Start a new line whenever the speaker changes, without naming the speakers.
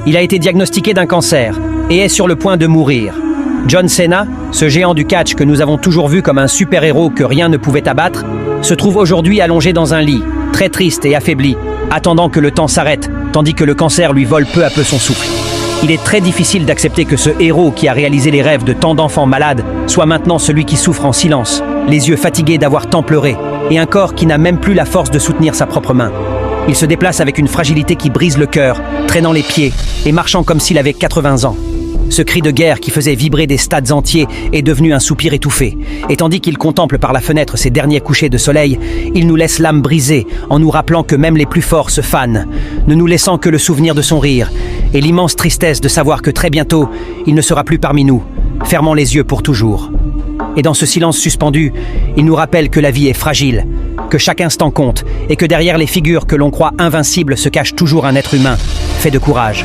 Il a été diagnostiqué d'un cancer et est sur le point de mourir. John Cena, ce géant du catch que nous avons toujours vu comme un super-héros que rien ne pouvait abattre, se trouve aujourd'hui allongé dans un lit, très triste et affaibli, attendant que le temps s'arrête, tandis que le cancer lui vole peu à peu son souffle. Il est très difficile d'accepter que ce héros qui a réalisé les rêves de tant d'enfants malades soit maintenant celui qui souffre en silence, les yeux fatigués d'avoir tant pleuré, et un corps qui n'a même plus la force de soutenir sa propre main. Il se déplace avec une fragilité qui brise le cœur, traînant les pieds et marchant comme s'il avait 80 ans. Ce cri de guerre qui faisait vibrer des stades entiers est devenu un soupir étouffé. Et tandis qu'il contemple par la fenêtre ses derniers couchers de soleil, il nous laisse l'âme brisée en nous rappelant que même les plus forts se fanent, ne nous laissant que le souvenir de son rire et l'immense tristesse de savoir que très bientôt, il ne sera plus parmi nous, fermant les yeux pour toujours. Et dans ce silence suspendu, il nous rappelle que la vie est fragile, que chaque instant compte et que derrière les figures que l'on croit invincibles se cache toujours un être humain, fait de courage,